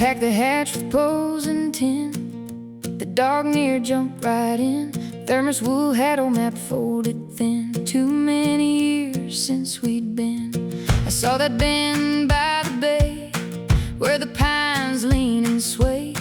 packed the hatch with poles and tin. The dog near jumped right in. Thermos wool had old map folded thin. Too many years since we'd been. I saw that bend by the bay where the pines lean and sway.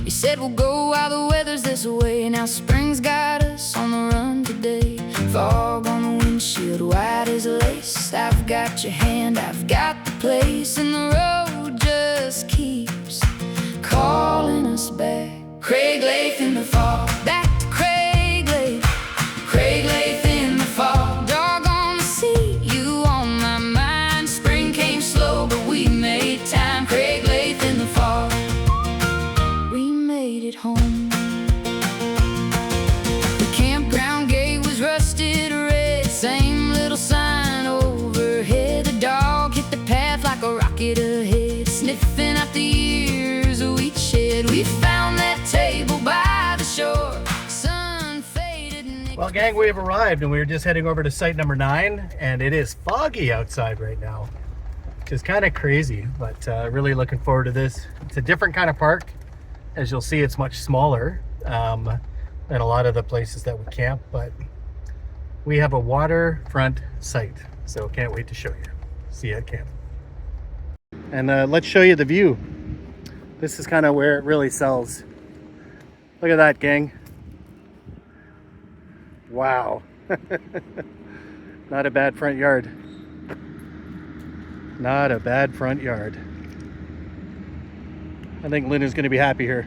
You said we'll go while the weather's this way. Now spring's got us on the run today. Fog on the windshield, white as lace. I've got your hand, I've got the place, and the road just keeps calling us back. Craigleith in the fall, back to Craigleith. Craigleith in the fall, dog on the sea, you on my mind. Spring came slow, but we made time. Craigleith in the fall, we made it home. The campground gate was rusted red, same little sign overhead. The dog hit the path like a rocket ahead, sniffing out the years we'd shed. We found that table by the shore, sun faded and Well, gang, we have arrived and we were just heading over to site number 9, and it is foggy outside right now, which is kind of crazy, but really looking forward to this. It's a different kind of park. As you'll see, it's much smaller than a lot of the places that we camp, but we have a waterfront site, so can't wait to show you. See you at camp. And let's show you the view. This is kind of where it really sells. Look at that, gang. Wow. Not a bad front yard. Not a bad front yard. I think Luna's going to be happy here.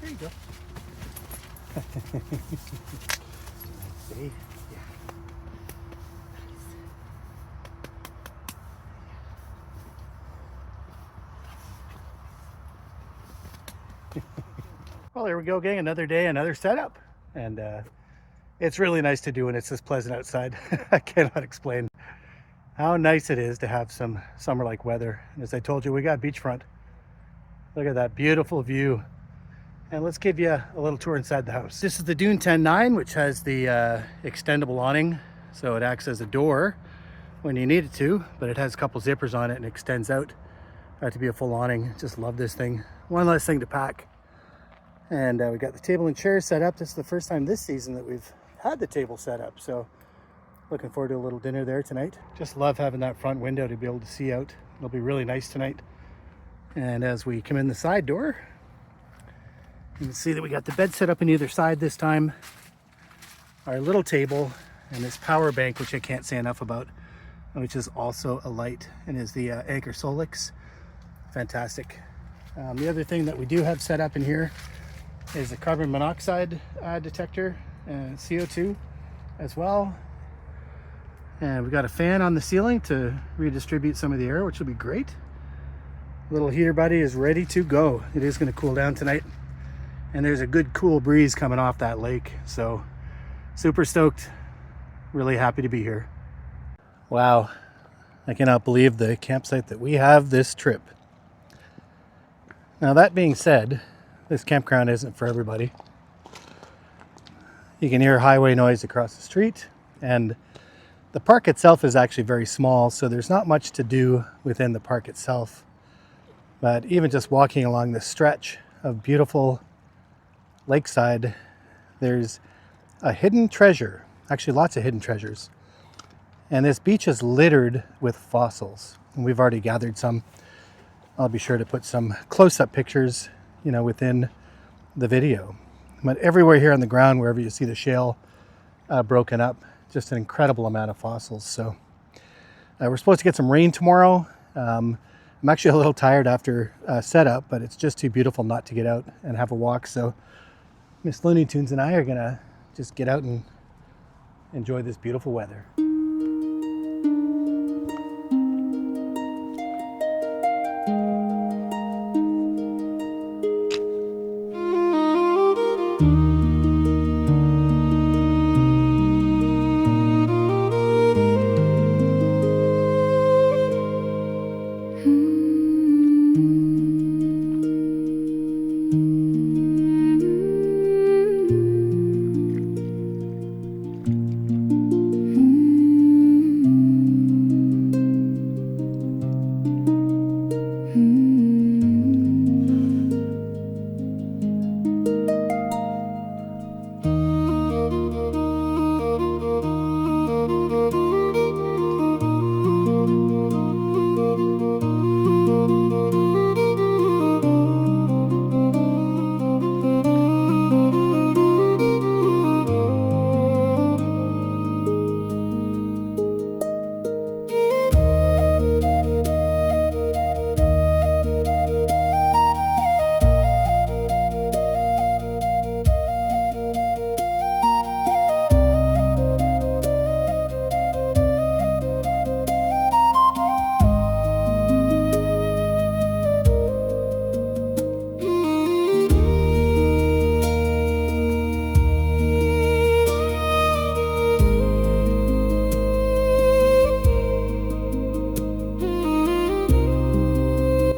There you go. See? Yeah. Well, there we go, gang. Another day, another setup. And it's really nice to do when it's this pleasant outside. I cannot explain how nice it is to have some summer-like weather. And as I told you, we got beachfront. Look at that beautiful view. And let's give you a little tour inside the house. This is the Dune 10-9, which has the extendable awning. So it acts as a door when you need it to, but it has a couple zippers on it and extends out to be a full awning. Just love this thing. One less thing to pack. And we got the table and chairs set up. This is the first time this season that we've had the table set up. So looking forward to a little dinner there tonight. Just love having that front window to be able to see out. It'll be really nice tonight. And as we come in the side door, you can see that we got the bed set up on either side this time. Our little table and this power bank, which I can't say enough about, which is also a light and is the Anchor Solix. Fantastic. The other thing that we do have set up in here is a carbon monoxide detector and CO2 as well. And we've got a fan on the ceiling to redistribute some of the air, which will be great. Little heater buddy is ready to go. It is going to cool down tonight. And there's a good cool breeze coming off that lake. So super stoked. Really happy to be here. Wow. I cannot believe the campsite that we have this trip. Now that being said, this campground isn't for everybody. You can hear highway noise across the street, and the park itself is actually very small, so there's not much to do within the park itself. But even just walking along this stretch of beautiful lakeside, there's a hidden treasure, actually lots of hidden treasures. And this beach is littered with fossils, and we've already gathered some. I'll be sure to put some close-up pictures, within the video. But everywhere here on the ground, wherever you see the shale broken up, just an incredible amount of fossils. So we're supposed to get some rain tomorrow. I'm actually a little tired after setup, but it's just too beautiful not to get out and have a walk. So Miss Looney Tunes and I are gonna just get out and enjoy this beautiful weather.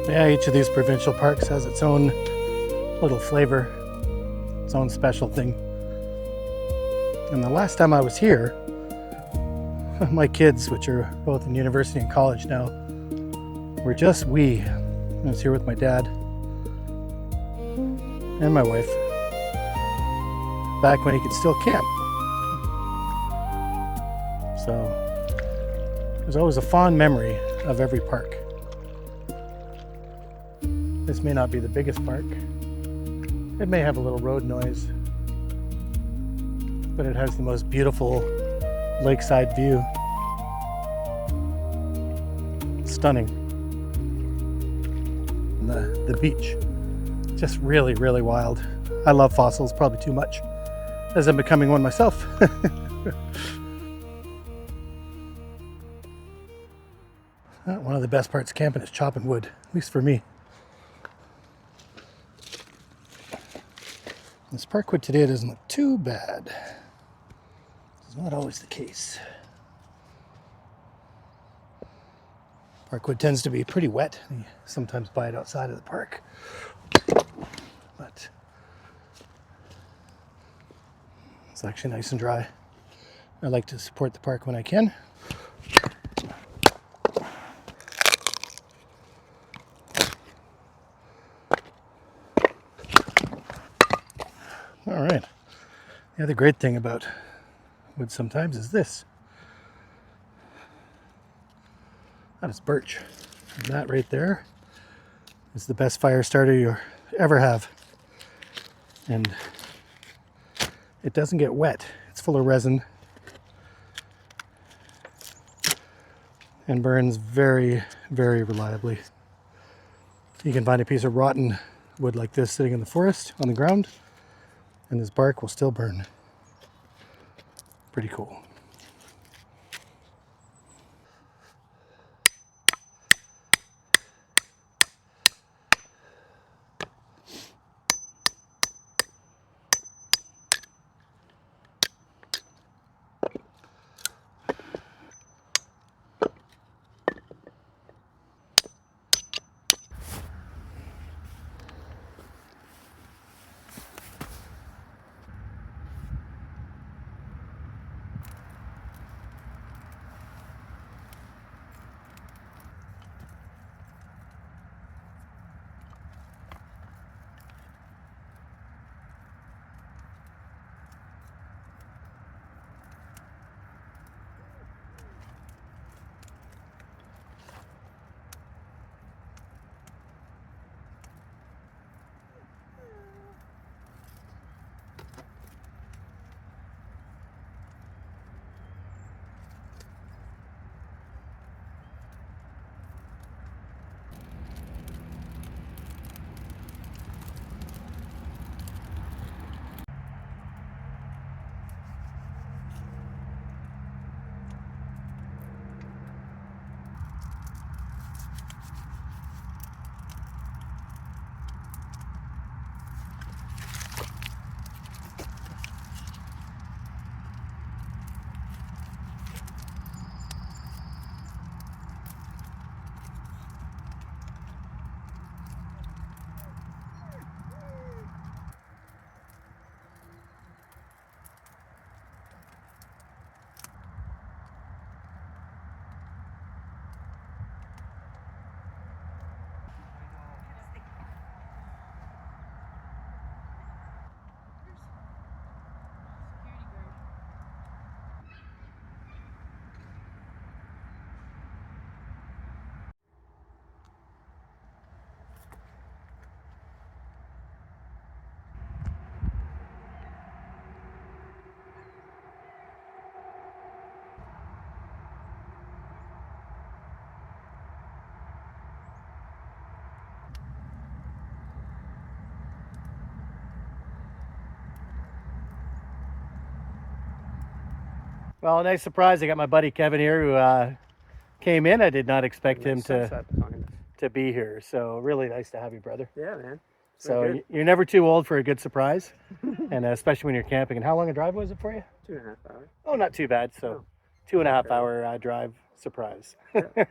Yeah, each of these provincial parks has its own little flavor, its own special thing. And the last time I was here, my kids, which are both in university and college now, were just wee. I was here with my dad and my wife back when he could still camp. So there's always a fond memory of every park. This may not be the biggest park. It may have a little road noise, but it has the most beautiful lakeside view. Stunning. The beach Just really, really wild. I love fossils, probably too much, as I'm becoming one myself. One of the best parts of camping is chopping wood, at least for me. This parkwood today doesn't look too bad. It's not always the case. Parkwood tends to be pretty wet. You sometimes buy it outside of the park. But it's actually nice and dry. I like to support the park when I can. All right. The other great thing about wood sometimes is this. That is birch. And that right there is the best fire starter you ever have. And it doesn't get wet. It's full of resin and burns very, very reliably. You can find a piece of rotten wood like this sitting in the forest on the ground, and this bark will still burn. Pretty cool. Well, a nice surprise. I got my buddy Kevin here who came in. I did not expect him to be here. So really nice to have you, brother. Yeah, man. So you're never too old for a good surprise, and especially when you're camping. And how long a drive was it for you? 2.5 hours. Oh, not too bad. So 2.5 hour drive surprise. Yeah.